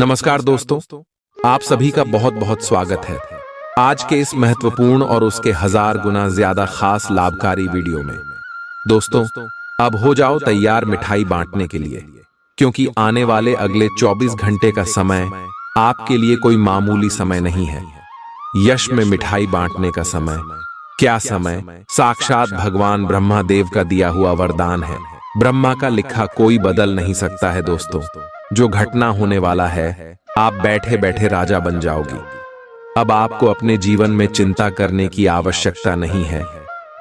नमस्कार दोस्तों, आप सभी का बहुत बहुत स्वागत है आज के इस महत्वपूर्ण और उसके 1000 गुना ज्यादा खास लाभकारी वीडियो में। दोस्तों, अब हो जाओ तैयार मिठाई बांटने के लिए, क्योंकि आने वाले अगले 24 घंटे का समय आपके लिए कोई मामूली समय नहीं है। यश में मिठाई बांटने का समय। क्या समय? साक्षात भगवान ब्रह्मा देव का दिया हुआ वरदान है। ब्रह्मा का लिखा कोई बदल नहीं सकता है दोस्तों। जो घटना होने वाला है, आप बैठे बैठे राजा बन जाओगी। अब आपको अपने जीवन में चिंता करने की आवश्यकता नहीं है।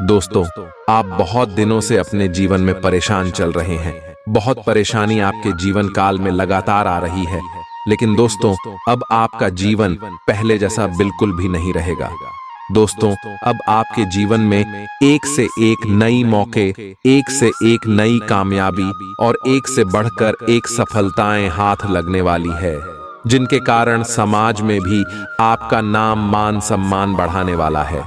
दोस्तों, आप बहुत दिनों से अपने जीवन में परेशान चल रहे हैं। बहुत परेशानी आपके जीवन काल में लगातार आ रही है, लेकिन दोस्तों, अब आपका जीवन पहले जैसा बिल्कुल भी नहीं रहेगा। दोस्तों, अब आपके जीवन में एक से एक नई मौके, एक से एक नई कामयाबी और एक से बढ़कर एक सफलताएं हाथ लगने वाली है, जिनके कारण समाज में भी आपका नाम मान सम्मान बढ़ाने वाला है।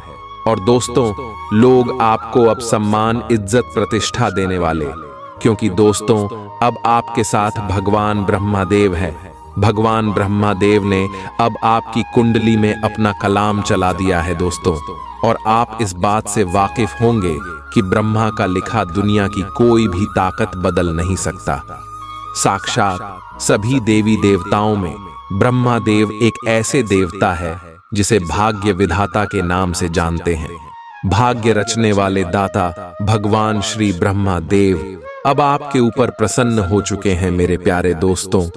और दोस्तों, लोग आपको अब सम्मान, इज्जत, प्रतिष्ठा देने वाले, क्योंकि दोस्तों, अब आपके साथ भगवान ब्रह्मादेव है। भगवान ब्रह्मादेव ने अब आपकी कुंडली में अपना कलाम चला दिया है दोस्तों, और आप इस बात से वाकिफ होंगे कि ब्रह्मा का लिखा दुनिया की कोई भी ताकत बदल नहीं सकता। साक्षात सभी देवी देवताओं में ब्रह्मादेव एक ऐसे देवता है जिसे भाग्य विधाता के नाम से जानते हैं। भाग्य रचने वाले दाता भगवान श्री ब्रह्मादेव अब आपके ऊपर प्रसन्न हो चुके हैं मेरे प्यारे दोस्तों।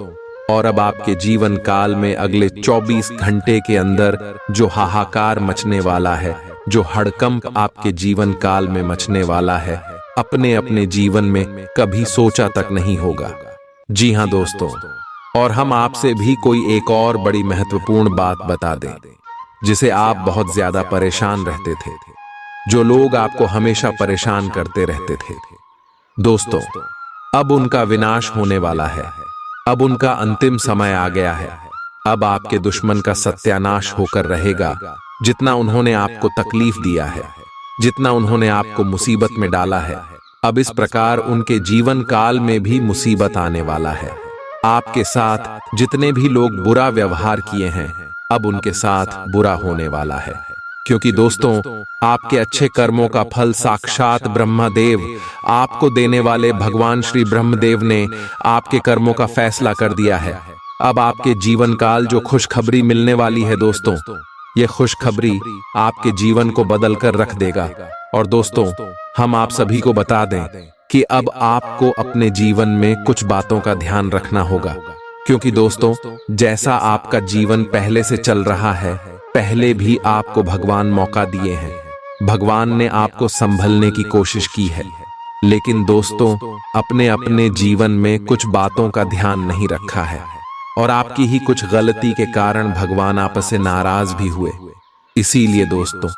और अब आपके जीवन काल में अगले 24 घंटे के अंदर जो हाहाकार मचने वाला है, जो हड़कंप आपके जीवन काल में मचने वाला है, अपने अपने जीवन में कभी सोचा तक नहीं होगा। जी हाँ दोस्तों, और हम आपसे भी कोई एक और बड़ी महत्वपूर्ण बात बता दें, जिसे आप बहुत ज्यादा परेशान रहते थे, जो लोग आपको हमेशा परेशान करते रहते थे। दोस्तों, अब उनका विनाश होने वाला है। अब उनका अंतिम समय आ गया है। अब आपके दुश्मन का सत्यानाश होकर रहेगा। जितना उन्होंने आपको तकलीफ दिया है, जितना उन्होंने आपको मुसीबत में डाला है, अब इस प्रकार उनके जीवन काल में भी मुसीबत आने वाला है। आपके साथ जितने भी लोग बुरा व्यवहार किए हैं, अब उनके साथ बुरा होने वाला है, क्योंकि दोस्तों, आपके अच्छे कर्मों का फल साक्षात ब्रह्मदेव आपको देने वाले भगवान श्री ब्रह्मदेव ने आपके कर्मों का फैसला कर दिया है। अब आपके जीवन काल जो खुशखबरी मिलने वाली है दोस्तों, ये खुशखबरी आपके जीवन को बदल कर रख देगा। और दोस्तों, हम आप सभी को बता दें कि अब आपको अपने जीवन में कुछ बातों का ध्यान रखना होगा, क्योंकि दोस्तों, जैसा आपका जीवन पहले से चल रहा है, पहले भी आपको भगवान मौका दिए हैं। भगवान ने आपको संभलने की कोशिश की है, लेकिन दोस्तों, अपने अपने जीवन में कुछ बातों का ध्यान नहीं रखा है, और आपकी ही कुछ गलती के कारण भगवान आपसे नाराज भी हुए। इसीलिए दोस्तों,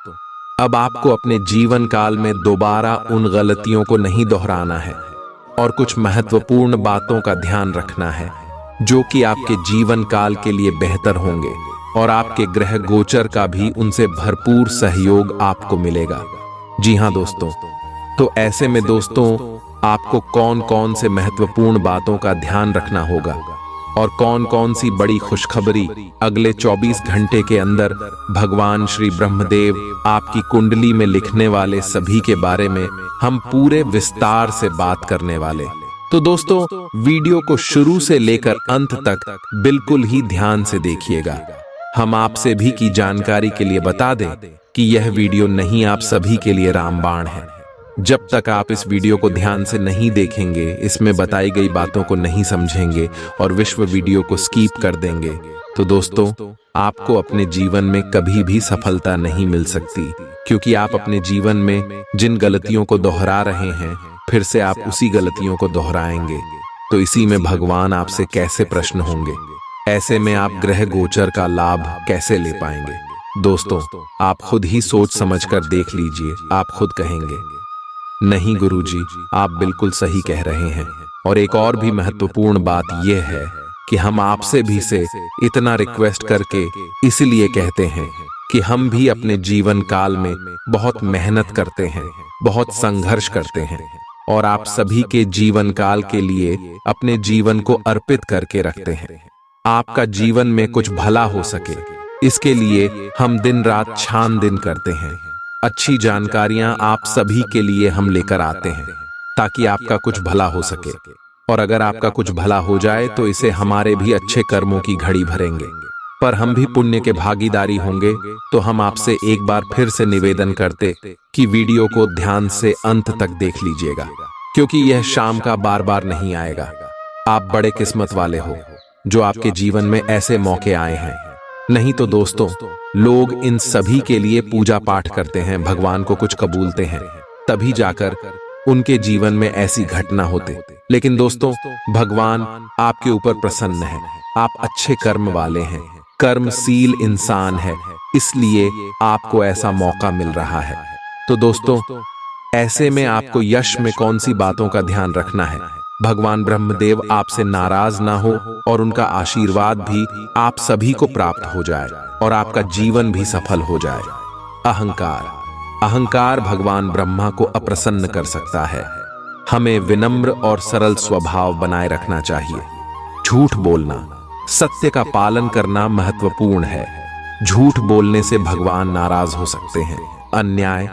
अब आपको अपने जीवन काल में दोबारा उन गलतियों को नहीं दोहराना है, और कुछ महत्वपूर्ण बातों का ध्यान रखना है, जो कि आपके जीवन काल के लिए बेहतर होंगे, और आपके ग्रह गोचर का भी उनसे भरपूर सहयोग आपको मिलेगा। जी हाँ दोस्तों, तो ऐसे में दोस्तों, आपको कौन कौन से महत्वपूर्ण बातों का ध्यान रखना होगा, और कौन कौन सी बड़ी खुशखबरी अगले 24 घंटे के अंदर भगवान श्री ब्रह्मदेव आपकी कुंडली में लिखने वाले सभी के बारे में हम पूरे विस्तार से बात करने वाले। तो दोस्तों, वीडियो को शुरू से लेकर अंत तक बिल्कुल ही ध्यान से देखिएगा। हम आपसे भी की जानकारी के लिए बता दें कि यह वीडियो नहीं आप सभी के लिए रामबाण है। जब तक आप इस वीडियो को ध्यान से नहीं देखेंगे, इसमें बताई गई बातों को नहीं समझेंगे और विश्व वीडियो को स्किप कर देंगे, तो दोस्तों, आपको अपने जीवन में कभी भी सफलता नहीं मिल सकती, क्योंकि आप अपने जीवन में जिन गलतियों को दोहरा रहे हैं, फिर से आप उसी गलतियों को दोहराएंगे। तो इसी में भगवान आपसे कैसे प्रश्न होंगे। ऐसे में आप ग्रह गोचर का लाभ कैसे ले पाएंगे। दोस्तों, आप खुद ही सोच समझकर देख लीजिए। आप खुद कहेंगे, नहीं गुरुजी, आप बिल्कुल सही कह रहे हैं। और एक और भी महत्वपूर्ण बात यह है कि हम आपसे भी से इतना रिक्वेस्ट करके इसलिए कहते हैं कि हम भी अपने जीवन काल में बहुत मेहनत करते हैं, बहुत संघर्ष करते हैं, और आप सभी के जीवन काल के लिए अपने जीवन को अर्पित करके रखते हैं। आपका जीवन में कुछ भला हो सके, इसके लिए हम दिन रात छानबीन करते हैं। अच्छी जानकारियां आप सभी के लिए हम लेकर आते हैं ताकि आपका कुछ भला हो सके। और अगर आपका कुछ भला हो जाए तो इसे हमारे भी अच्छे कर्मों की घड़ी भरेंगे, पर हम भी पुण्य के भागीदारी होंगे। तो हम आपसे एक बार फिर से निवेदन करते कि वीडियो को ध्यान से अंत तक देख लीजिएगा, क्योंकि यह शाम का बार बार नहीं आएगा। आप बड़े किस्मत वाले हो जो आपके जीवन में ऐसे मौके आए हैं। नहीं तो दोस्तों, लोग इन सभी के लिए पूजा पाठ करते हैं, भगवान को कुछ कबूलते हैं, तभी जाकर उनके जीवन में ऐसी घटना होते। लेकिन दोस्तों, भगवान आपके ऊपर प्रसन्न है। आप अच्छे कर्म वाले हैं, कर्मशील इंसान है, इसलिए आपको ऐसा मौका मिल रहा है। तो दोस्तों, ऐसे में आपको यश में कौन सी बातों का ध्यान रखना है? भगवान ब्रह्मदेव आपसे नाराज ना हो और उनका आशीर्वाद भी आप सभी को प्राप्त हो जाए और आपका जीवन भी सफल हो जाए। अहंकार भगवान ब्रह्मा को अप्रसन्न कर सकता है। हमें विनम्र और सरल स्वभाव बनाए रखना चाहिए। झूठ बोलना, सत्य का पालन करना महत्वपूर्ण है। झूठ बोलने से भगवान नाराज हो सकते हैं। अन्याय,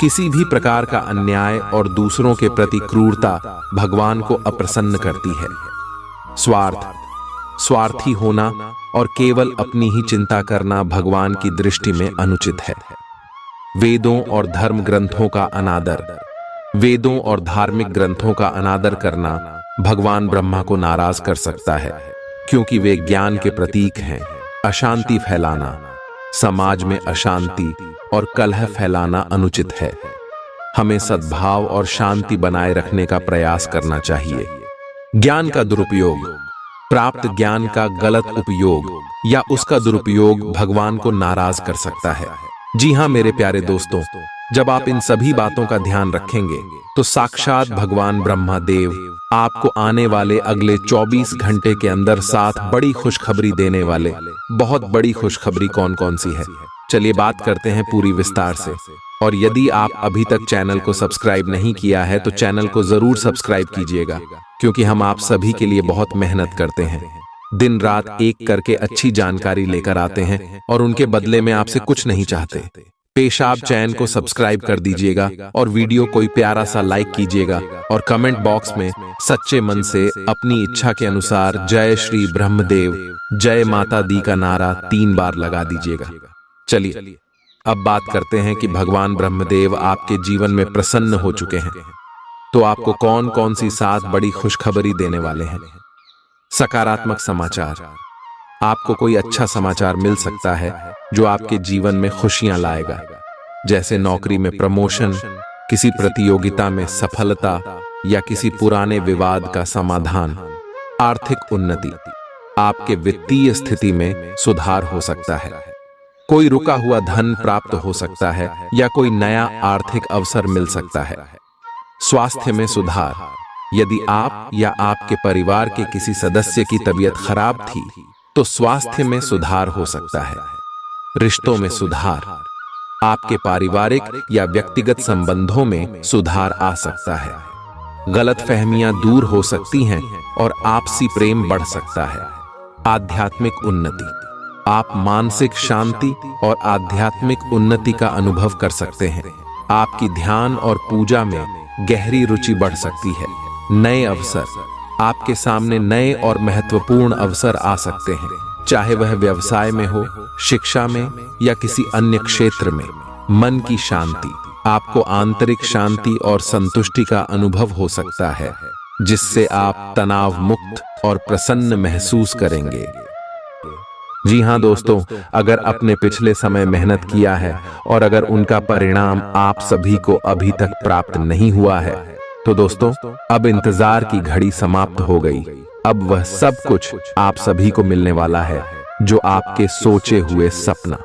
किसी भी प्रकार का अन्याय और दूसरों के प्रति क्रूरता भगवान को अप्रसन्न करती है। स्वार्थी होना और केवल अपनी ही चिंता करना भगवान की दृष्टि में अनुचित है। वेदों और धर्म ग्रंथों का अनादर, वेदों और धार्मिक ग्रंथों का अनादर करना भगवान ब्रह्मा को नाराज कर सकता है, क्योंकि वे ज्ञान के प्रतीक हैं। अशांति फैलाना, समाज में अशांति और कलह फैलाना अनुचित है। हमें सद्भाव और शांति बनाए रखने का प्रयास करना चाहिए। ज्ञान का दुरुपयोग, प्राप्त ज्ञान का गलत उपयोग या उसका दुरुपयोग भगवान को नाराज कर सकता है। जी हाँ मेरे प्यारे दोस्तों, जब आप इन सभी बातों का ध्यान रखेंगे तो साक्षात भगवान ब्रह्मा देव आपको आने वाले अगले 24 घंटे के अंदर 7 बड़ी खुशखबरी देने वाले। बहुत बड़ी खुशखबरी कौन कौन सी है, चलिए बात करते हैं पूरी विस्तार से। और यदि आप अभी तक चैनल को सब्सक्राइब नहीं किया है तो चैनल को जरूर सब्सक्राइब कीजिएगा, क्योंकि हम आप सभी के लिए बहुत मेहनत करते हैं। दिन रात एक करके अच्छी जानकारी लेकर आते हैं और उनके बदले में आपसे कुछ नहीं चाहते। पेशाब चैन को सब्सक्राइब कर दीजिएगा और वीडियो कोई प्यारा सा लाइक कीजिएगा और कमेंट बॉक्स में सच्चे मन से अपनी इच्छा के अनुसार जय श्री ब्रह्मदेव, जय माता दी का नारा 3 बार लगा दीजिएगा। चलिए अब बात करते हैं कि भगवान ब्रह्मदेव आपके जीवन में प्रसन्न हो चुके हैं, तो आपको कौन कौन सी 7 बड़ी खुशखबरी देने वाले हैं। सकारात्मक समाचार, आपको कोई अच्छा समाचार मिल सकता है जो आपके जीवन में खुशियां लाएगा, जैसे नौकरी में प्रमोशन, किसी प्रतियोगिता में सफलता या किसी पुराने विवाद का समाधान। आर्थिक उन्नति, आपके वित्तीय स्थिति में सुधार हो सकता है। कोई रुका हुआ धन प्राप्त हो सकता है या कोई नया आर्थिक अवसर मिल सकता है। स्वास्थ्य में सुधार, यदि आप या आपके परिवार के किसी सदस्य की तबीयत खराब थी तो स्वास्थ्य में सुधार हो सकता है। रिश्तों में सुधार, आपके पारिवारिक या व्यक्तिगत संबंधों में सुधार आ सकता है। गलतफहमियां दूर हो सकती हैं और आपसी प्रेम बढ़ सकता है। आध्यात्मिक उन्नति, आप मानसिक शांति और आध्यात्मिक उन्नति का अनुभव कर सकते हैं। आपकी ध्यान और पूजा में गहरी रुचि बढ़ सकती है। नए अवसर, आपके सामने नए और महत्वपूर्ण अवसर आ सकते हैं, चाहे वह व्यवसाय में हो, शिक्षा में या किसी अन्य क्षेत्र में। मन की शांति, आपको आंतरिक शांति और संतुष्टि का अनुभव हो सकता है, जिससे आप तनाव मुक्त और प्रसन्न महसूस करेंगे। जी हाँ दोस्तों, अगर आपने पिछले समय मेहनत किया है और अगर उनका परिणाम आप सभी को अभी तक प्राप्त नहीं हुआ है तो दोस्तों, अब इंतजार की घड़ी समाप्त हो गई। अब वह सब कुछ आप सभी को मिलने वाला है जो आपके सोचे हुए सपना।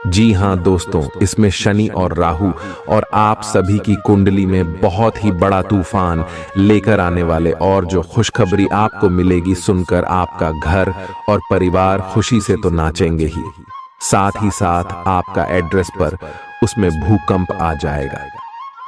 जी हाँ दोस्तों, इसमें शनि और राहु और आप सभी की कुंडली में बहुत ही बड़ा तूफान लेकर आने वाले, और जो खुशखबरी आपको मिलेगी सुनकर आपका घर और परिवार खुशी से तो नाचेंगे ही, साथ ही साथ आपका एड्रेस पर उसमें भूकंप आ जाएगा।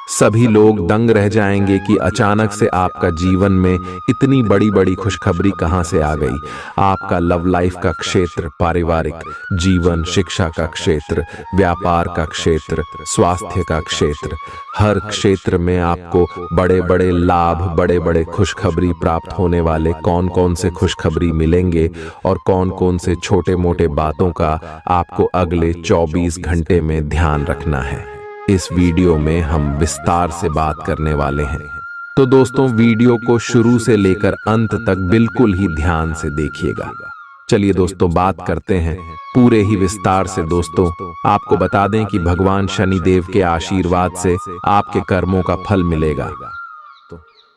सभी लोग दंग रह जाएंगे कि अचानक से आपका जीवन में इतनी बड़ी बड़ी खुशखबरी कहां से आ गई। आपका लव लाइफ का क्षेत्र, पारिवारिक जीवन, शिक्षा का क्षेत्र, व्यापार का क्षेत्र, स्वास्थ्य का क्षेत्र, हर क्षेत्र में आपको बड़े बड़े लाभ, बड़े बड़े खुशखबरी प्राप्त होने वाले। कौन कौन से खुशखबरी मिलेंगे और कौन कौन से छोटे मोटे बातों का आपको अगले 24 घंटे में ध्यान रखना है, इस वीडियो में हम विस्तार से बात करने वाले हैं। तो दोस्तों, वीडियो को शुरू से लेकर अंत तक बिल्कुल ही ध्यान से देखिएगा। चलिए दोस्तों, बात करते हैं पूरे ही विस्तार से। दोस्तों, आपको बता दें कि भगवान शनिदेव के आशीर्वाद से आपके कर्मों का फल मिलेगा।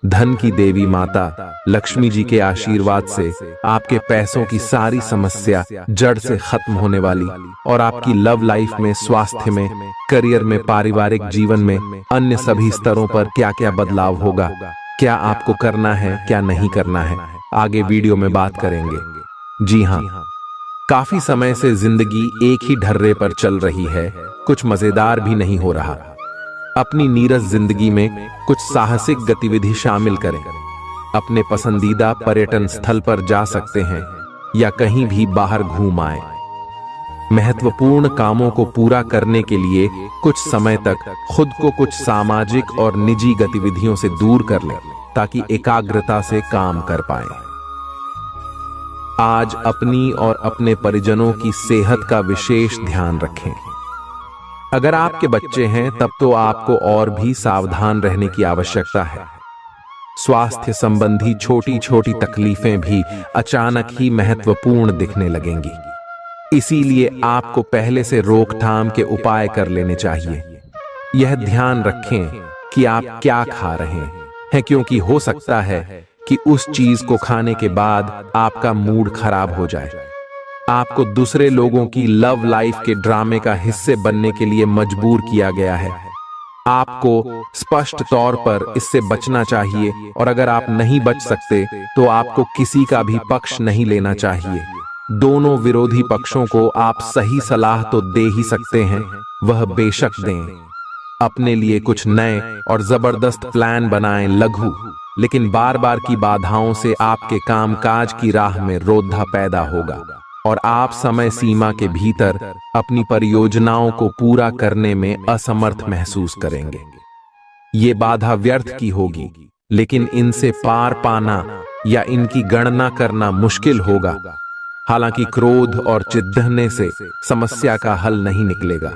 धन की देवी माता लक्ष्मी जी के आशीर्वाद से आपके पैसों की सारी समस्या जड़ से खत्म होने वाली और आपकी लव लाइफ में, स्वास्थ्य में, करियर में, पारिवारिक जीवन में, अन्य सभी स्तरों पर क्या क्या बदलाव होगा, क्या आपको करना है, क्या नहीं करना है, आगे वीडियो में बात करेंगे। जी हाँ, काफी समय से जिंदगी एक ही ढर्रे पर चल रही है, कुछ मजेदार भी नहीं हो रहा। अपनी नीरस जिंदगी में कुछ साहसिक गतिविधि शामिल करें। अपने पसंदीदा पर्यटन स्थल पर जा सकते हैं या कहीं भी बाहर घूम आए। महत्वपूर्ण कामों को पूरा करने के लिए कुछ समय तक खुद को कुछ सामाजिक और निजी गतिविधियों से दूर कर लें ताकि एकाग्रता से काम कर पाएं। आज अपनी और अपने परिजनों की सेहत का विशेष ध्यान रखें। अगर आपके बच्चे हैं तब तो आपको और भी सावधान रहने की आवश्यकता है। स्वास्थ्य संबंधी छोटी छोटी तकलीफें भी अचानक ही महत्वपूर्ण दिखने लगेंगी, इसीलिए आपको पहले से रोकथाम के उपाय कर लेने चाहिए। यह ध्यान रखें कि आप क्या खा रहे हैं, क्योंकि हो सकता है कि उस चीज को खाने के बाद आपका मूड खराब हो जाए। आपको दूसरे लोगों की लव लाइफ के ड्रामे का हिस्से बनने के लिए मजबूर किया गया है। आपको स्पष्ट तौर पर इससे बचना चाहिए और अगर आप नहीं बच सकते तो आपको किसी का भी पक्ष नहीं लेना चाहिए। दोनों विरोधी पक्षों को आप सही सलाह तो दे ही सकते हैं, वह बेशक दें। अपने लिए कुछ नए और जबरदस्त प्लान बनाएं, लघु लेकिन बार बार की बाधाओं से आपके कामकाज की राह में रोधा पैदा होगा और आप समय सीमा के भीतर अपनी परियोजनाओं को पूरा करने में असमर्थ महसूस करेंगे। ये बाधा व्यर्थ की होगी, लेकिन इनसे पार पाना या इनकी गणना करना मुश्किल होगा। हालांकि क्रोध और चिढ़ने से समस्या का हल नहीं निकलेगा।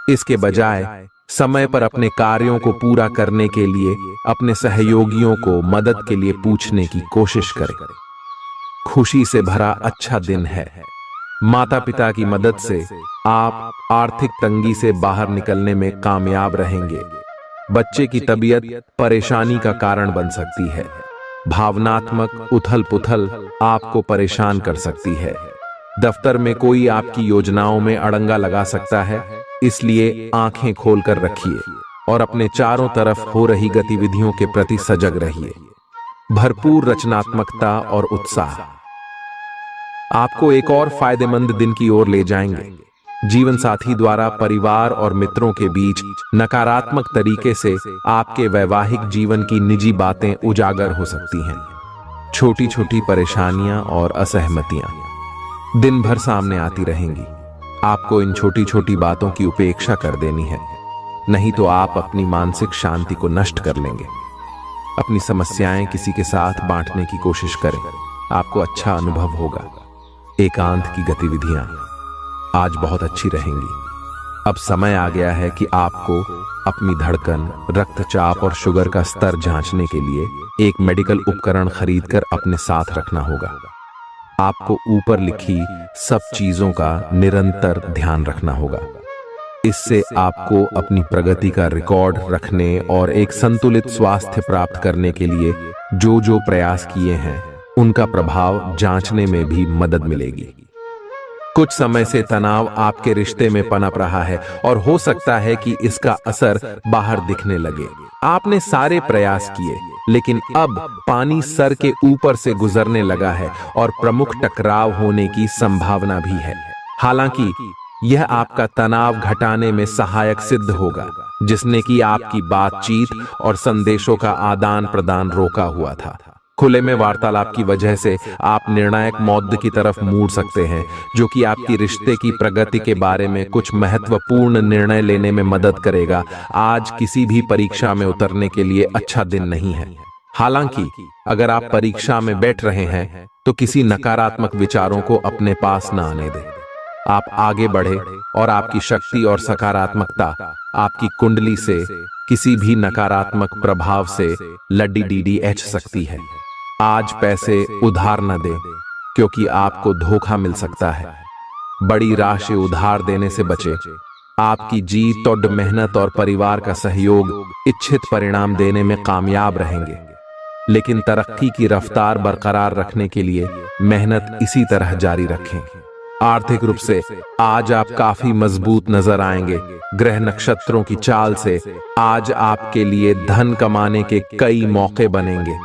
इसके बजाय समय पर अपने कार्यों को पूरा करने के लिए अपने सहयोगियों को मदद के लिए पूछने की कोशिश करें। खुशी से भरा अच्छा दिन है। माता पिता की मदद से आप आर्थिक तंगी से बाहर निकलने में कामयाब रहेंगे। बच्चे की तबीयत परेशानी का कारण बन सकती है। भावनात्मक उथल पुथल आपको परेशान कर सकती है। दफ्तर में कोई आपकी योजनाओं में अड़ंगा लगा सकता है, इसलिए आंखें खोलकर रखिए और अपने चारों तरफ हो रही गतिविधियों के प्रति सजग रहिए। भरपूर रचनात्मकता और उत्साह आपको एक और फायदेमंद दिन की ओर ले जाएंगे। जीवन साथी द्वारा परिवार और मित्रों के बीच नकारात्मक तरीके से आपके वैवाहिक जीवन की निजी बातें उजागर हो सकती हैं। छोटी छोटी परेशानियां और असहमतियां दिन भर सामने आती रहेंगी। आपको इन छोटी छोटी बातों की उपेक्षा कर देनी है, नहीं तो आप अपनी मानसिक शांति को नष्ट कर लेंगे। अपनी समस्याएं किसी के साथ बांटने की कोशिश करें, आपको अच्छा अनुभव होगा। एकांत की गतिविधियां आज बहुत अच्छी रहेंगी। अब समय आ गया है कि आपको अपनी धड़कन, रक्तचाप और शुगर का स्तर जांचने के लिए एक मेडिकल उपकरण खरीदकर अपने साथ रखना होगा। आपको ऊपर लिखी सब चीजों का निरंतर ध्यान रखना होगा। इससे आपको अपनी प्रगति का रिकॉर्ड रखने और एक संतुलित स्वास्थ्य प्राप्त करने के लिए जो जो प्रयास किए हैं उनका प्रभाव जांचने में भी मदद मिलेगी। कुछ समय से तनाव आपके रिश्ते में पनप रहा है और हो सकता है कि इसका असर बाहर दिखने लगे। आपने सारे प्रयास किए, लेकिन अब पानी सर के ऊपर से गुजरने लगा है और प्रमुख टकराव होने की संभावना भी है। हालांकि यह आपका तनाव घटाने में सहायक सिद्ध होगा। जिसने कि आपकी बातचीत और संदेशों का आदान प्रदान रोका हुआ था। खुले में वार्तालाप की वजह से आप निर्णायक मौद्द की तरफ मुड़ सकते हैं, जो कि आपकी रिश्ते की प्रगति के बारे में कुछ महत्वपूर्ण निर्णय लेने में मदद करेगा। आज किसी भी परीक्षा में उतरने के लिए अच्छा दिन नहीं है। हालांकि अगर आप परीक्षा में बैठ रहे हैं तो किसी नकारात्मक विचारों को अपने पास न आने दें। आप आगे बढ़े और आपकी शक्ति और सकारात्मकता आपकी कुंडली से किसी भी नकारात्मक प्रभाव से लड़ी सकती है। आज पैसे उधार न दें, क्योंकि आपको धोखा मिल सकता है। बड़ी राशि उधार देने से बचें। आपकी जीत और मेहनत और परिवार का सहयोग इच्छित परिणाम देने में कामयाब रहेंगे, लेकिन तरक्की की रफ्तार बरकरार रखने के लिए मेहनत इसी तरह जारी रखें। आर्थिक रूप से आज आप काफी मजबूत नजर आएंगे। ग्रह नक्षत्रों की चाल से आज आपके लिए धन कमाने के कई मौके बनेंगे।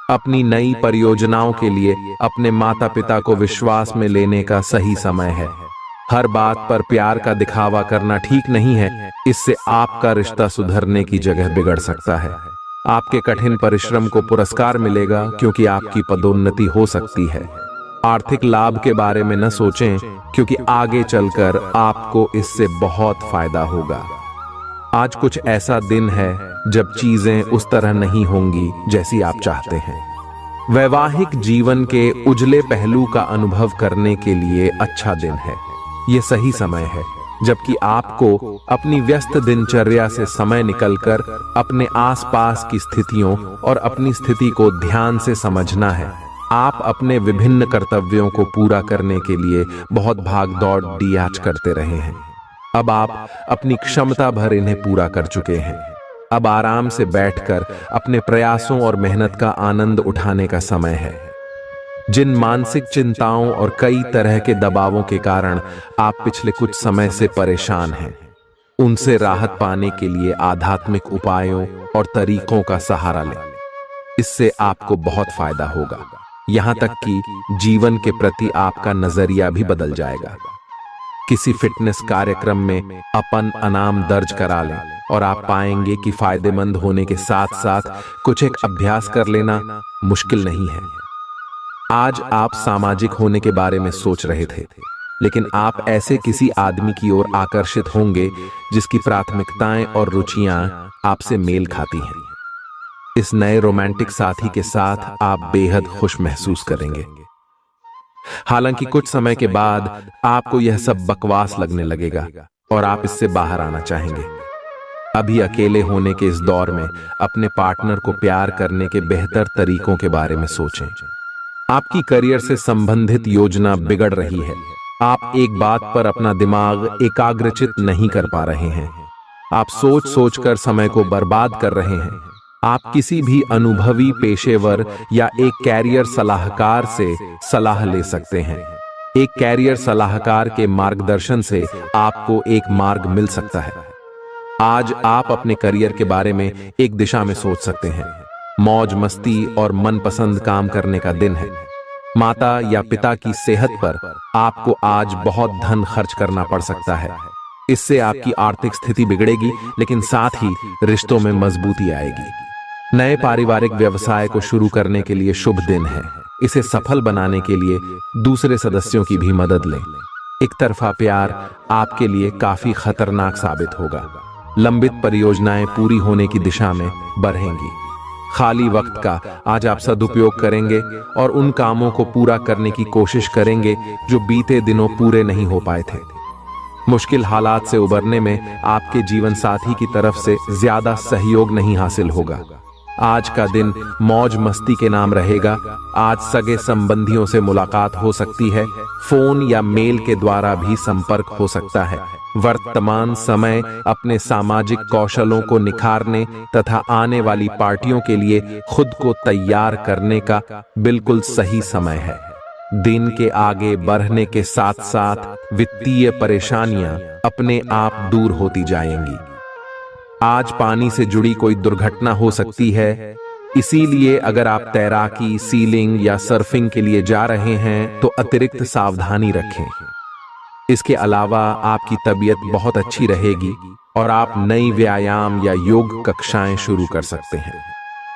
अपनी नई परियोजनाओं के लिए अपने माता पिता को विश्वास में लेने का सही समय है। हर बात पर प्यार का दिखावा करना ठीक नहीं है, इससे आपका रिश्ता सुधरने की जगह बिगड़ सकता है। आपके कठिन परिश्रम को पुरस्कार मिलेगा, क्योंकि आपकी पदोन्नति हो सकती है। आर्थिक लाभ के बारे में न सोचें, क्योंकि आगे चलकर आपको इससे बहुत फायदा होगा। आज कुछ ऐसा दिन है जब चीजें उस तरह नहीं होंगी जैसी आप चाहते हैं। वैवाहिक जीवन के उजले पहलू का अनुभव करने के लिए अच्छा दिन है। ये सही समय है जबकि आपको अपनी व्यस्त दिनचर्या से समय निकलकर अपने आसपास की स्थितियों और अपनी स्थिति को ध्यान से समझना है। आप अपने विभिन्न कर्तव्यों को पूरा करने के लिए बहुत भाग दौड़ आज करते रहे हैं। अब आप अपनी क्षमता भर इन्हें पूरा कर चुके हैं। अब आराम से बैठकर अपने प्रयासों और मेहनत का आनंद उठाने का समय है। जिन मानसिक चिंताओं और कई तरह के दबावों के कारण आप पिछले कुछ समय से परेशान हैं, उनसे राहत पाने के लिए आध्यात्मिक उपायों और तरीकों का सहारा लें। इससे आपको बहुत फायदा होगा। यहां तक कि जीवन के प्रति आपका नजरिया भी बदल जाएगा। किसी फिटनेस कार्यक्रम में अपन इनाम दर्ज करा लें और आप पाएंगे कि फायदेमंद होने के साथ साथ कुछ एक अभ्यास कर लेना मुश्किल नहीं है। आज आप सामाजिक होने के बारे में सोच रहे थे, लेकिन आप ऐसे किसी आदमी की ओर आकर्षित होंगे जिसकी प्राथमिकताएं और रुचियां आपसे मेल खाती हैं। इस नए रोमांटिक साथी के साथ आप बेहद खुश महसूस करेंगे। हालांकि कुछ समय के बाद आपको यह सब बकवास लगने लगेगा और आप इससे बाहर आना चाहेंगे। अभी अकेले होने के इस दौर में अपने पार्टनर को प्यार करने के बेहतर तरीकों के बारे में सोचें। आपकी करियर से संबंधित योजना बिगड़ रही है। आप एक बात पर अपना दिमाग एकाग्रचित नहीं कर पा रहे हैं। आप सोच सोचकर समय को बर्बाद कर रहे हैं। आप किसी भी अनुभवी पेशेवर या एक कैरियर सलाहकार से सलाह ले सकते हैं। एक कैरियर सलाहकार के मार्गदर्शन से आपको एक मार्ग मिल सकता है। आज आप अपने करियर के बारे में एक दिशा में सोच सकते हैं। मौज मस्ती और मनपसंद काम करने का दिन है। माता या पिता की सेहत पर आपको आज बहुत धन खर्च करना पड़ सकता है। इससे आपकी आर्थिक स्थिति बिगड़ेगी, लेकिन साथ ही रिश्तों में मजबूती आएगी। नए पारिवारिक व्यवसाय को शुरू करने के लिए शुभ दिन है। इसे सफल बनाने के लिए दूसरे सदस्यों की भी मदद लें। एक तरफा प्यार आपके लिए काफी खतरनाक साबित होगा। लंबित परियोजनाएं पूरी होने की दिशा में बढ़ेंगी। खाली वक्त का आज आप सदुपयोग करेंगे और उन कामों को पूरा करने की कोशिश करेंगे जो बीते दिनों पूरे नहीं हो पाए थे। मुश्किल हालात से उबरने में आपके जीवन साथी की तरफ से ज्यादा सहयोग नहीं हासिल होगा। आज का दिन मौज मस्ती के नाम रहेगा। आज सगे संबंधियों से मुलाकात हो सकती है। फोन या मेल के द्वारा भी संपर्क हो सकता है। वर्तमान समय अपने सामाजिक कौशलों को निखारने तथा आने वाली पार्टियों के लिए खुद को तैयार करने का बिल्कुल सही समय है। दिन के आगे बढ़ने के साथ साथ वित्तीय परेशानियां अपने आप दूर होती जाएंगी। आज पानी से जुड़ी कोई दुर्घटना हो सकती है, इसीलिए अगर आप तैराकी, सीलिंग या सर्फिंग के लिए जा रहे हैं तो अतिरिक्त सावधानी रखें। इसके अलावा आपकी तबीयत बहुत अच्छी रहेगी। और आप नई व्यायाम या योग कक्षाएं शुरू कर सकते हैं।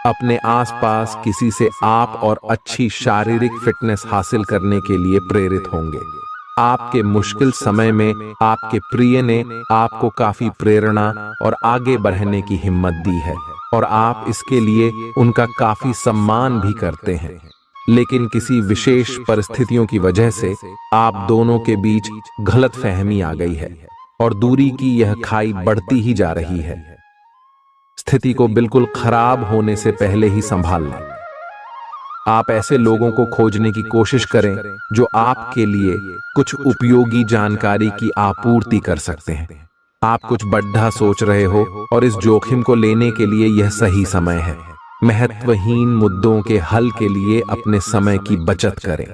अपने आसपास किसी से आप और अच्छी शारीरिक फिटनेस हासिल करने के लिए प्रेरित होंगे। आपके मुश्किल समय में आपके प्रिय ने आपको काफी प्रेरणा और आगे बढ़ने की हिम्मत दी है और आप इसके लिए उनका काफी सम्मान भी करते हैं। लेकिन किसी विशेष परिस्थितियों की वजह से आप दोनों के बीच गलतफहमी आ गई है और दूरी की यह खाई बढ़ती ही जा रही है। स्थिति को बिल्कुल खराब होने से पहले ही संभाल लें। आप ऐसे लोगों को खोजने की कोशिश करें जो आपके लिए कुछ उपयोगी जानकारी की आपूर्ति कर सकते हैं। आप कुछ बड़ा सोच रहे हो और इस जोखिम को लेने के लिए यह सही समय है। महत्वहीन मुद्दों के हल के लिए अपने समय की बचत करें।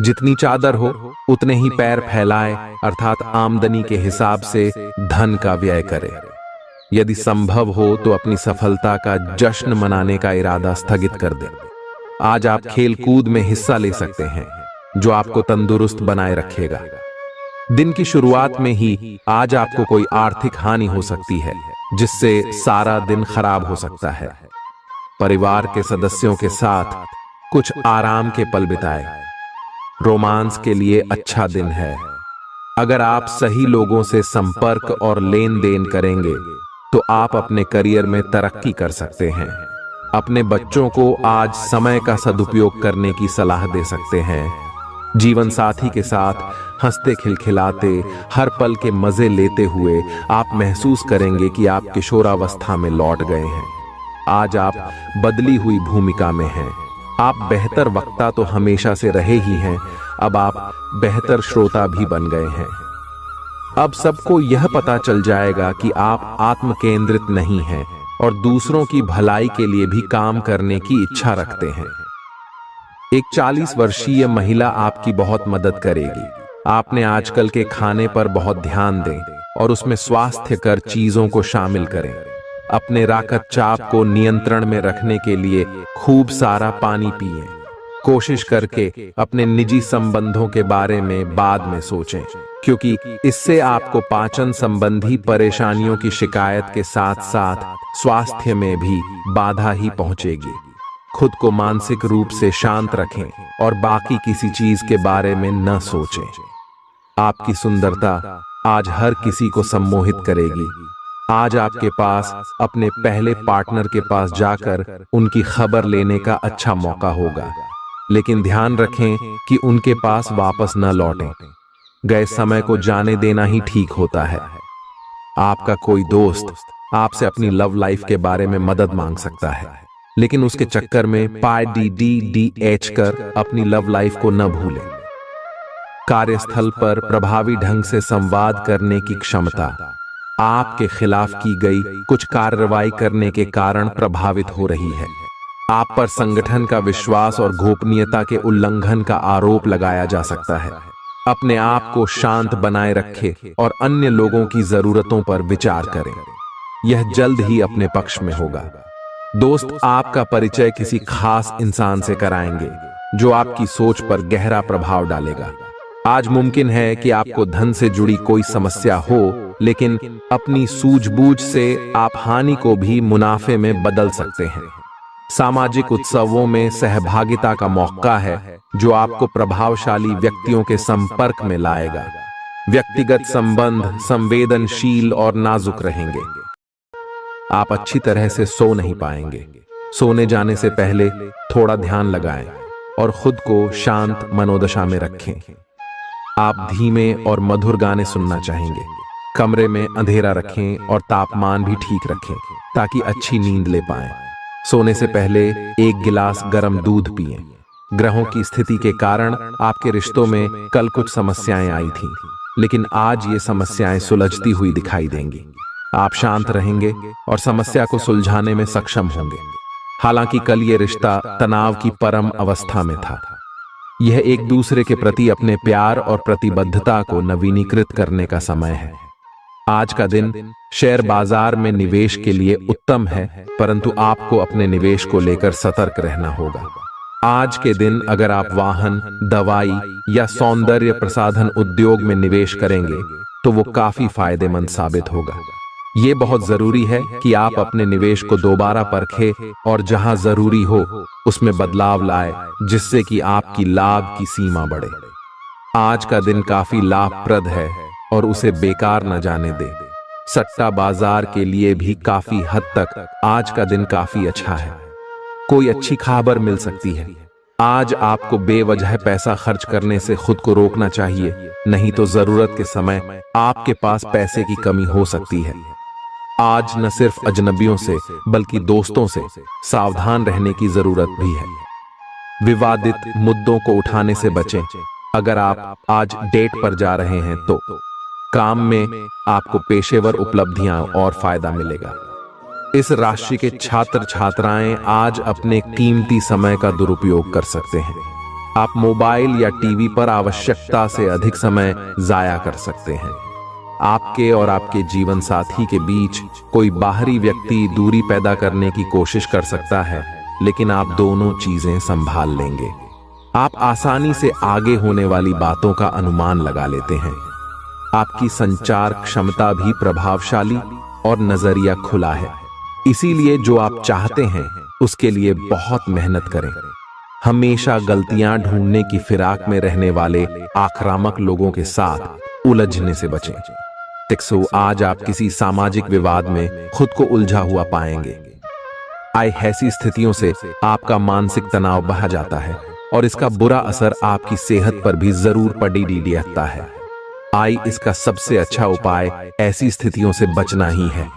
जितनी चादर हो उतने ही पैर फैलाएं, अर्थात आमदनी के हिसाब से धन का व्यय करें। यदि संभव हो तो अपनी सफलता का जश्न मनाने का इरादा स्थगित कर दें। आज आप खेल कूद में हिस्सा ले सकते हैं जो आपको तंदुरुस्त बनाए रखेगा। दिन की शुरुआत में ही आज आपको कोई आर्थिक हानि हो सकती है जिससे सारा दिन खराब हो सकता है। परिवार के सदस्यों के साथ कुछ आराम के पल बिताएं। रोमांस के लिए अच्छा दिन है। अगर आप सही लोगों से संपर्क और लेन देन करेंगे तो आप अपने करियर में तरक्की कर सकते हैं। अपने बच्चों को आज समय का सदुपयोग करने की सलाह दे सकते हैं। जीवन साथी के साथ हंसते खिलखिलाते हर पल के मजे लेते हुए आप महसूस करेंगे कि आप किशोरावस्था में लौट गए हैं। आज आप बदली हुई भूमिका में हैं। आप बेहतर वक्ता तो हमेशा से रहे ही हैं, अब आप बेहतर श्रोता भी बन गए हैं। अब सबको यह पता चल जाएगा कि आप आत्म केंद्रित नहीं हैं और दूसरों की भलाई के लिए भी काम करने की इच्छा रखते हैं। एक 40 वर्षीय महिला आपकी बहुत मदद करेगी। आपने आजकल के खाने पर बहुत ध्यान दें और उसमें स्वास्थ्यकर चीजों को शामिल करें। अपने रक्तचाप को नियंत्रण में रखने के लिए खूब सारा पानी पिएं। कोशिश करके अपने निजी संबंधों के बारे में बाद में सोचें, क्योंकि इससे आपको पाचन संबंधी परेशानियों की शिकायत के साथ साथ स्वास्थ्य में भी बाधा ही पहुंचेगी। खुद को मानसिक रूप से शांत रखें और बाकी किसी चीज के बारे में न सोचें। आपकी सुंदरता आज हर किसी को सम्मोहित करेगी। आज आपके पास अपने पहले पार्टनर के पास जाकर उनकी खबर लेने का अच्छा मौका होगा, लेकिन ध्यान रखें कि उनके पास वापस न लौटें। गए समय को जाने देना ही ठीक होता है। आपका कोई दोस्त आपसे अपनी लव लाइफ के बारे में मदद मांग सकता है, लेकिन उसके चक्कर में PDDDH कर अपनी लव लाइफ को न भूलें। कार्यस्थल पर प्रभावी ढंग से संवाद करने की क्षमता आपके खिलाफ की गई कुछ कार्रवाई करने के कारण प्रभावित हो रही है। आप पर संगठन का विश्वास और गोपनीयता के उल्लंघन का आरोप लगाया जा सकता है। अपने आप को शांत बनाए रखें और अन्य लोगों की जरूरतों पर विचार करें। यह जल्द ही अपने पक्ष में होगा। दोस्त आपका परिचय किसी खास इंसान से कराएंगे जो आपकी सोच पर गहरा प्रभाव डालेगा। आज मुमकिन है कि आपको धन से जुड़ी कोई समस्या हो, लेकिन अपनी सूझबूझ से आप हानि को भी मुनाफे में बदल सकते हैं। सामाजिक उत्सवों में सहभागिता का मौका है जो आपको प्रभावशाली व्यक्तियों के संपर्क में लाएगा। व्यक्तिगत संबंध संवेदनशील और नाजुक रहेंगे। आप अच्छी तरह से सो नहीं पाएंगे। सोने जाने से पहले थोड़ा ध्यान लगाएं और खुद को शांत मनोदशा में रखें। आप धीमे और मधुर गाने सुनना चाहेंगे। कमरे में अंधेरा रखें और तापमान भी ठीक रखें ताकि अच्छी नींद ले पाएं। सोने से पहले 1 गिलास गर्म दूध पिएं। ग्रहों की स्थिति के कारण आपके रिश्तों में कल कुछ समस्याएं आई थीं, लेकिन आज ये समस्याएं सुलझती हुई दिखाई देंगी। आप शांत रहेंगे और समस्या को सुलझाने में सक्षम होंगे। हालांकि कल ये रिश्ता तनाव की परम अवस्था में था। यह एक दूसरे के प्रति अपने प्यार और प्रतिबद्धता को नवीनीकृत करने का समय है। आज का दिन शेयर बाजार में निवेश के लिए उत्तम है, परंतु आपको अपने निवेश को लेकर सतर्क रहना होगा। आज के दिन अगर आप वाहन, दवाई या सौंदर्य प्रसाधन उद्योग में निवेश करेंगे तो वो काफी फायदेमंद साबित होगा। ये बहुत जरूरी है कि आप अपने निवेश को दोबारा परखें और जहां जरूरी हो उसमें बदलाव लाए, जिससे कि आपकी लाभ की सीमा बढ़े। आज का दिन काफी लाभप्रद है और उसे बेकार न जाने दे। सट्टा बाजार के लिए भी काफी हद तक आज का दिन काफी अच्छा है। कोई अच्छी खबर मिल सकती है। आज आपको बेवजह पैसा खर्च करने से खुद को रोकना चाहिए, नहीं तो जरूरत के समय आपके पास पैसे की कमी हो सकती है। आज न सिर्फ अजनबियों से बल्कि दोस्तों से सावधान रहने की जरूरत भी है। विवादित मुद्दों को उठाने से बचें। अगर आप आज डेट पर जा रहे हैं तो काम में आपको पेशेवर उपलब्धियां और फायदा मिलेगा। इस राशि के छात्र छात्राएं आज अपने कीमती समय का दुरुपयोग कर सकते हैं। आप मोबाइल या टीवी पर आवश्यकता से अधिक समय जाया कर सकते हैं। आपके और आपके जीवन साथी के बीच कोई बाहरी व्यक्ति दूरी पैदा करने की कोशिश कर सकता है, लेकिन आप दोनों चीजें संभाल लेंगे। आप आसानी से आगे होने वाली बातों का अनुमान लगा लेते हैं। आपकी संचार क्षमता भी प्रभावशाली और नजरिया खुला है, इसीलिए जो आप चाहते हैं उसके लिए बहुत मेहनत करें। हमेशा गलतियां ढूंढने की फिराक में रहने वाले आक्रामक लोगों के साथ उलझने से बचें। आज आप किसी सामाजिक विवाद में खुद को उलझा हुआ पाएंगे। ऐसी स्थितियों से आपका मानसिक तनाव बढ़ जाता है और इसका बुरा असर आपकी सेहत पर भी जरूर पड़ता है। इसका सबसे अच्छा उपाय ऐसी स्थितियों से बचना ही है,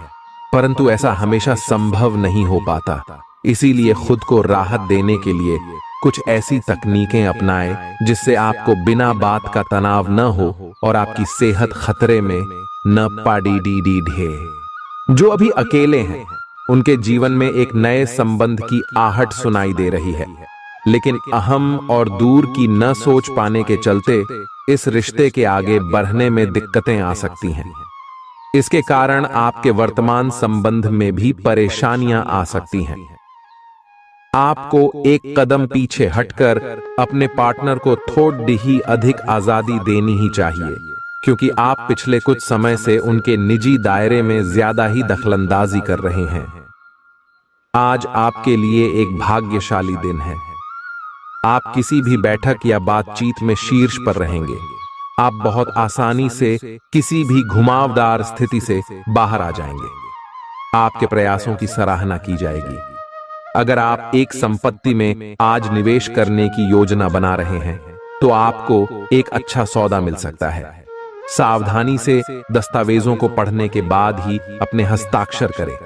परंतु ऐसा हमेशा संभव नहीं हो पाता। इसीलिए खुद को राहत देने के लिए कुछ ऐसी तकनीकें अपनाएं जिससे आपको बिना बात का तनाव न हो और आपकी सेहत खतरे में न पड़े। जो अभी अकेले हैं उनके जीवन में एक नए संबंध की आहट सुनाई दे रही है, लेकिन अहम और दूर की न सोच पाने के चलते इस रिश्ते के आगे बढ़ने में दिक्कतें आ सकती हैं। इसके कारण आपके वर्तमान संबंध में भी परेशानियां आ सकती हैं। आपको एक कदम पीछे हटकर अपने पार्टनर को थोड़ी ही अधिक आजादी देनी ही चाहिए, क्योंकि आप पिछले कुछ समय से उनके निजी दायरे में ज्यादा ही दखलंदाजी कर रहे हैं। आज आपके लिए एक भाग्यशाली दिन है। आप किसी भी बैठक या बातचीत में शीर्ष पर रहेंगे। आप बहुत आसानी से किसी भी घुमावदार स्थिति से बाहर आ जाएंगे। आपके प्रयासों की सराहना की जाएगी। अगर आप एक संपत्ति में आज निवेश करने की योजना बना रहे हैं तो आपको एक अच्छा सौदा मिल सकता है। सावधानी से दस्तावेजों को पढ़ने के बाद ही अपने हस्ताक्षर करें।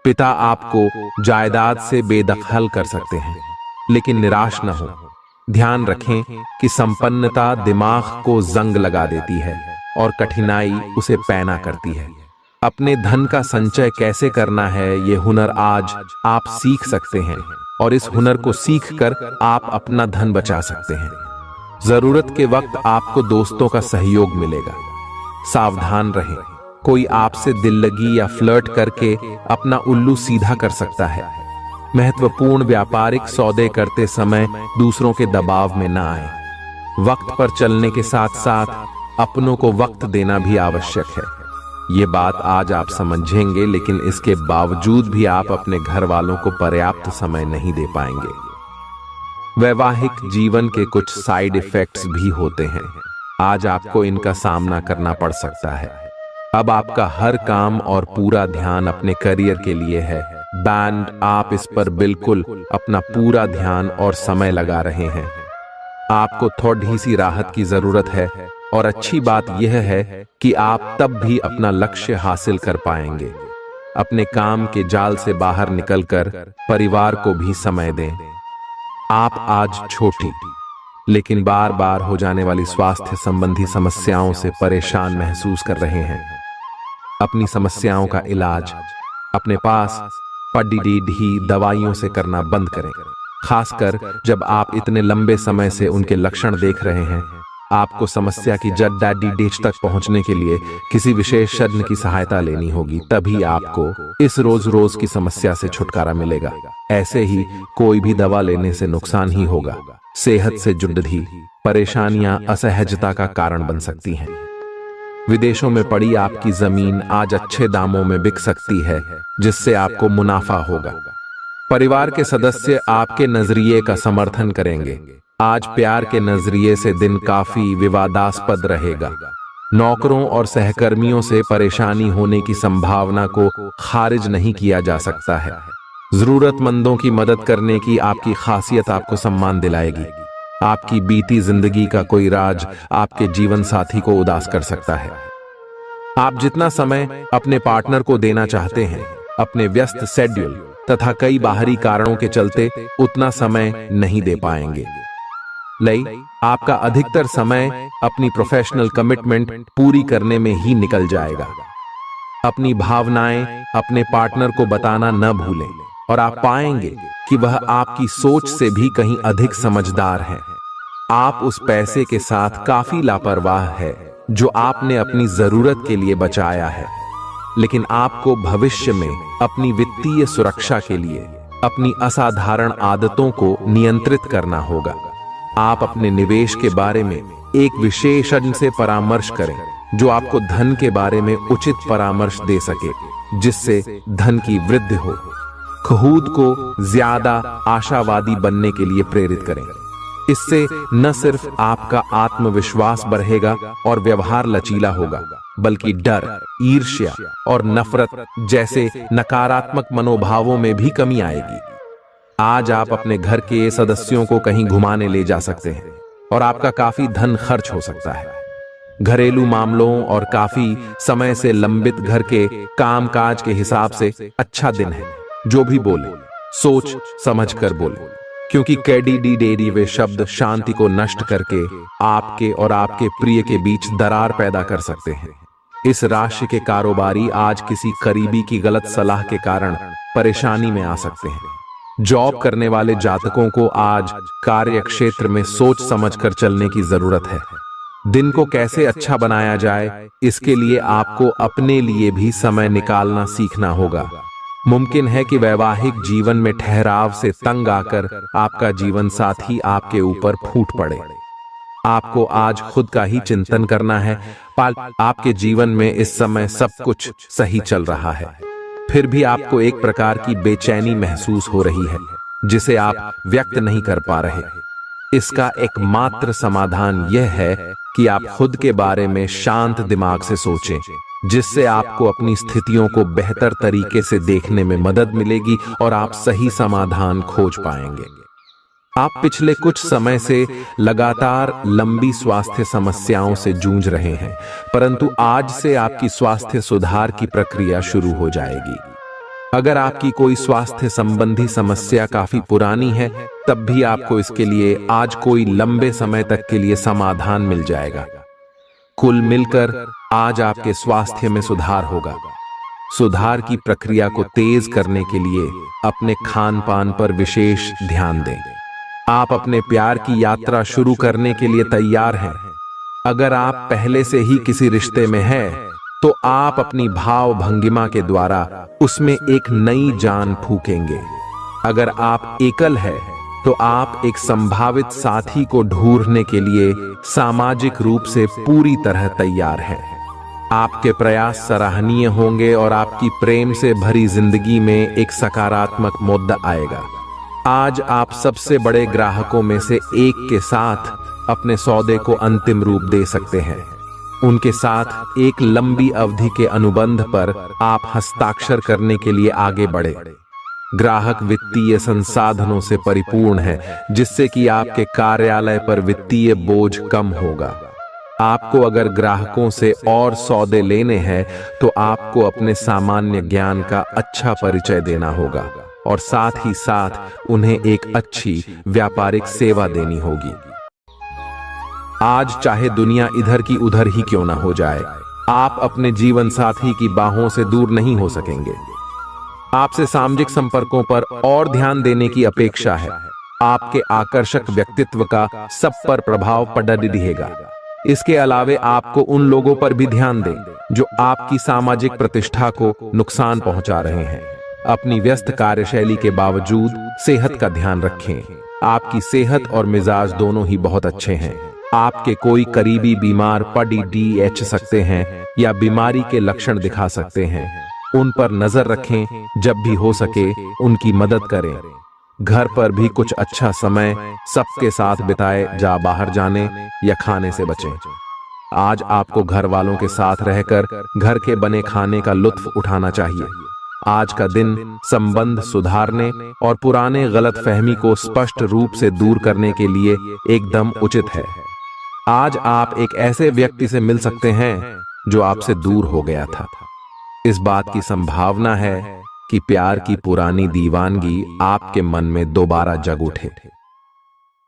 पिता आपको जायदाद से बेदखल कर सकते हैं, लेकिन निराश न हो। ध्यान रखें कि संपन्नता दिमाग को जंग लगा देती है और कठिनाई उसे पैना करती है। अपने धन का संचय कैसे करना है ये हुनर आज आप सीख सकते हैं और इस हुनर को सीखकर आप अपना धन बचा सकते हैं। जरूरत के वक्त आपको दोस्तों का सहयोग मिलेगा। सावधान रहें, कोई आपसे दिल लगी या फ्लर्ट करके अपना उल्लू सीधा कर सकता है। महत्वपूर्ण व्यापारिक सौदे करते समय दूसरों के दबाव में न आए। वक्त पर चलने के साथ साथ अपनों को वक्त देना भी आवश्यक है। ये बात आज आप समझेंगे, लेकिन इसके बावजूद भी आप अपने घर वालों को पर्याप्त समय नहीं दे पाएंगे। वैवाहिक जीवन के कुछ साइड इफेक्ट्स भी होते हैं। आज आपको इनका सामना करना पड़ सकता है। अब आपका हर काम और पूरा ध्यान अपने करियर के लिए है। बैंड, आप इस पर बिल्कुल अपना पूरा ध्यान और समय लगा रहे हैं। आपको थोड़ी सी राहत की जरूरत है और अच्छी बात यह है कि आप तब भी अपना लक्ष्य हासिल कर पाएंगे। अपने काम के जाल से बाहर निकलकर परिवार को भी समय दें। आप आज छोटी लेकिन बार बार हो जाने वाली स्वास्थ्य संबंधी समस्याओं से परेशान महसूस कर रहे हैं। अपनी समस्याओं का इलाज अपने पास पड़ी दवाइयों से करना बंद करें, खासकर जब आप इतने लंबे समय से उनके लक्षण देख रहे हैं। आपको समस्या की जड़ डेच तक पहुंचने के लिए किसी विशेषज्ञ की सहायता लेनी होगी, तभी आपको इस रोज की समस्या से छुटकारा मिलेगा। ऐसे ही कोई भी दवा लेने से नुकसान ही होगा। सेहत से जुड़ी परेशानियां असहजता का कारण बन सकती हैं। विदेशों में पड़ी आपकी जमीन आज अच्छे दामों में बिक सकती है, जिससे आपको मुनाफा होगा। परिवार के सदस्य आपके नजरिए का समर्थन करेंगे। आज प्यार के नजरिए से दिन काफी विवादास्पद रहेगा। नौकरों और सहकर्मियों से परेशानी होने की संभावना को खारिज नहीं किया जा सकता है। जरूरतमंदों की मदद करने की आपकी खासियत आपको सम्मान दिलाएगी। आपकी बीती जिंदगी का कोई राज आपके जीवन साथी को उदास कर सकता है। आप जितना समय अपने पार्टनर को देना चाहते हैं, अपने व्यस्त शेड्यूल तथा कई बाहरी कारणों के चलते उतना समय नहीं दे पाएंगे। आपका अधिकतर समय अपनी प्रोफेशनल कमिटमेंट पूरी करने में ही निकल जाएगा। अपनी भावनाएं अपने पार्टनर को बताना न भूलें और आप पाएंगे कि वह आपकी सोच से भी कहीं अधिक समझदार है। आप उस पैसे के साथ काफी लापरवाह है जो आपने अपनी जरूरत के लिए बचाया है, लेकिन आपको भविष्य में अपनी वित्तीय सुरक्षा के लिए अपनी असाधारण आदतों को नियंत्रित करना होगा। आप अपने निवेश के बारे में एक विशेषज्ञ से परामर्श करें जो आपको धन के बारे में उचित परामर्श दे सके, जिससे धन की वृद्धि हो। खुद को ज्यादा आशावादी बनने के लिए प्रेरित करें। इससे न सिर्फ आपका आत्मविश्वास बढ़ेगा और व्यवहार लचीला होगा, बल्कि डर, ईर्ष्या और नफरत जैसे नकारात्मक मनोभावों में भी कमी आएगी। आज आप अपने घर के सदस्यों को कहीं घुमाने ले जा सकते हैं और आपका काफी धन खर्च हो सकता है। घरेलू मामलों और काफी समय से लंबित घर के कामकाज के हिसाब से अच्छा दिन है। जो भी बोले सोच समझ कर बोले, क्योंकि कैडी वे शब्द शांति को नष्ट करके आपके और आपके प्रिय के बीच दरार पैदा कर सकते हैं। इस राशि के कारोबारी आज किसी करीबी की गलत सलाह के कारण परेशानी में आ सकते हैं। जॉब करने वाले जातकों को आज कार्य क्षेत्र में सोच समझकर चलने की जरूरत है। दिन को कैसे अच्छा बनाया जाए, इसके लिए आपको अपने लिए भी समय निकालना सीखना होगा। मुमकिन है कि वैवाहिक जीवन में ठहराव से तंग आकर आपका जीवन साथी आपके ऊपर फूट पड़े। आपको आज खुद का ही चिंतन करना है। आपके जीवन में इस समय सब कुछ सही चल रहा है, फिर भी आपको एक प्रकार की बेचैनी महसूस हो रही है जिसे आप व्यक्त नहीं कर पा रहे। इसका एकमात्र समाधान यह है कि आप खुद के बारे में शांत दिमाग से सोचें, जिससे आपको अपनी स्थितियों को बेहतर तरीके से देखने में मदद मिलेगी और आप सही समाधान खोज पाएंगे। आप पिछले कुछ समय से लगातार लंबी स्वास्थ्य समस्याओं से जूझ रहे हैं, परंतु आज से आपकी स्वास्थ्य सुधार की प्रक्रिया शुरू हो जाएगी। अगर आपकी कोई स्वास्थ्य संबंधी समस्या काफी पुरानी है, तब भी आपको इसके लिए आज कोई लंबे समय तक के लिए समाधान मिल जाएगा। कुल मिलकर आज आपके स्वास्थ्य में सुधार होगा। सुधार की प्रक्रिया को तेज करने के लिए अपने खान पान पर विशेष ध्यान दें। आप अपने प्यार की यात्रा शुरू करने के लिए तैयार हैं। अगर आप पहले से ही किसी रिश्ते में हैं, तो आप अपनी भाव भंगिमा के द्वारा उसमें एक नई जान फूकेंगे। अगर आप एकल हैं, तो आप एक संभावित साथी को ढूंढने के लिए सामाजिक रूप से पूरी तरह तैयार हैं। आपके प्रयास सराहनीय होंगे और आपकी प्रेम से भरी जिंदगी में एक सकारात्मक मुद्दा आएगा। आज आप सबसे बड़े ग्राहकों में से एक के साथ अपने सौदे को अंतिम रूप दे सकते हैं। उनके साथ एक लंबी अवधि के अनुबंध पर आप हस्ताक्षर करने के लिए आगे बढ़े। ग्राहक वित्तीय संसाधनों से परिपूर्ण है, जिससे कि आपके कार्यालय पर वित्तीय बोझ कम होगा। आपको अगर ग्राहकों से और सौदे लेने हैं, तो आपको अपने सामान्य ज्ञान का अच्छा परिचय देना होगा और साथ ही साथ उन्हें एक अच्छी व्यापारिक सेवा देनी होगी। आज चाहे दुनिया इधर की उधर ही क्यों ना हो जाए, आप अपने जीवन साथी की बाहों से दूर नहीं हो सकेंगे। आपसे सामाजिक संपर्कों पर और ध्यान देने की अपेक्षा है। आपके आकर्षक व्यक्तित्व का सब पर प्रभाव पड़ दिखेगा। इसके अलावे आपको उन लोगों पर भी ध्यान दें जो आपकी सामाजिक प्रतिष्ठा को नुकसान पहुंचा रहे हैं। अपनी व्यस्त कार्यशैली के बावजूद सेहत का ध्यान रखें। आपकी सेहत और मिजाज दोनों ही बहुत अच्छे हैं। आपके कोई करीबी बीमार पड़ सकते हैं, या बीमारी के लक्षण दिखा सकते हैं। उन पर नजर रखें, जब भी हो सके उनकी मदद करें। घर पर भी कुछ अच्छा समय सबके साथ बिताए, जा बाहर जाने या खाने से बचें। आज आपको घर वालों के साथ रहकर घर के बने खाने का लुत्फ उठाना चाहिए। आज का दिन संबंध सुधारने और पुराने गलतफहमी को स्पष्ट रूप से दूर करने के लिए एकदम उचित है। आज आप एक ऐसे व्यक्ति से मिल सकते हैं जो आपसे दूर हो गया था। इस बात की संभावना है कि प्यार की पुरानी दीवानगी आपके मन में दोबारा जग उठे।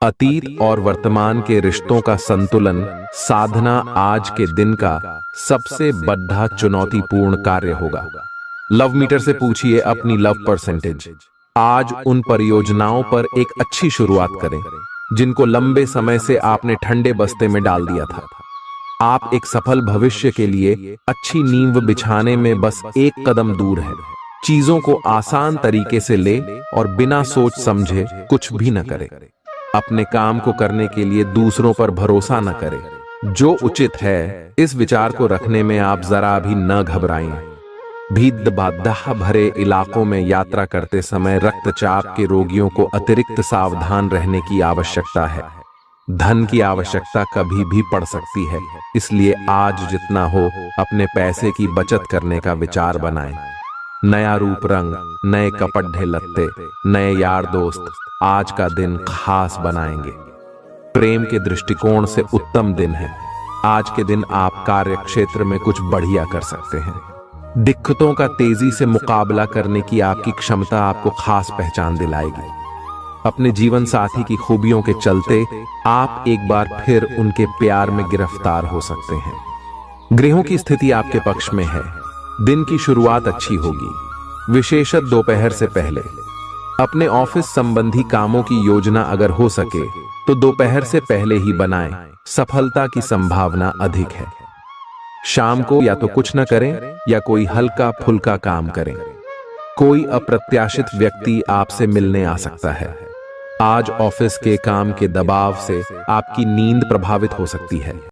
अतीत और वर्तमान के रिश्तों का संतुलन साधना आज के दिन का सबसे बड़ा चुनौतीपूर्ण कार्य होगा। लव मीटर से पूछिए अपनी लव परसेंटेज। आज उन परियोजनाओं पर एक अच्छी शुरुआत करें जिनको लंबे समय से आपने ठंडे बस्ते में डाल दिया था। आप एक सफल भविष्य के लिए अच्छी नींव बिछाने में बस एक कदम दूर है। चीजों को आसान तरीके से ले और बिना सोच समझे कुछ भी न करें। अपने काम को करने के लिए दूसरों पर भरोसा न करें। जो उचित है, इस विचार को रखने में आप जरा भी न घबराएं। भीड़ बाधा भरे इलाकों में यात्रा करते समय रक्तचाप के रोगियों को अतिरिक्त सावधान रहने की आवश्यकता है। धन की आवश्यकता कभी भी पड़ सकती है, इसलिए आज जितना हो अपने पैसे की बचत करने का विचार बनाएं। नया रूप रंग, नए कपड़े लत्ते, नए यार दोस्त आज का दिन खास बनाएंगे। प्रेम के दृष्टिकोण से उत्तम दिन है। आज के दिन आप कार्य क्षेत्र में कुछ बढ़िया कर सकते हैं। दिक्कतों का तेजी से मुकाबला करने की आपकी क्षमता आपको खास पहचान दिलाएगी। अपने जीवन साथी की खूबियों के चलते आप एक बार फिर उनके प्यार में गिरफ्तार हो सकते हैं। ग्रहों की स्थिति आपके पक्ष में है। दिन की शुरुआत अच्छी होगी, विशेषत दोपहर से पहले। अपने ऑफिस संबंधी कामों की योजना अगर हो सके तो दोपहर से पहले ही बनाएं। सफलता की संभावना अधिक है। शाम को या तो कुछ न करें या कोई हल्का फुल्का काम करें। कोई अप्रत्याशित व्यक्ति आपसे मिलने आ सकता है। आज ऑफिस के काम के दबाव से आपकी नींद प्रभावित हो सकती है।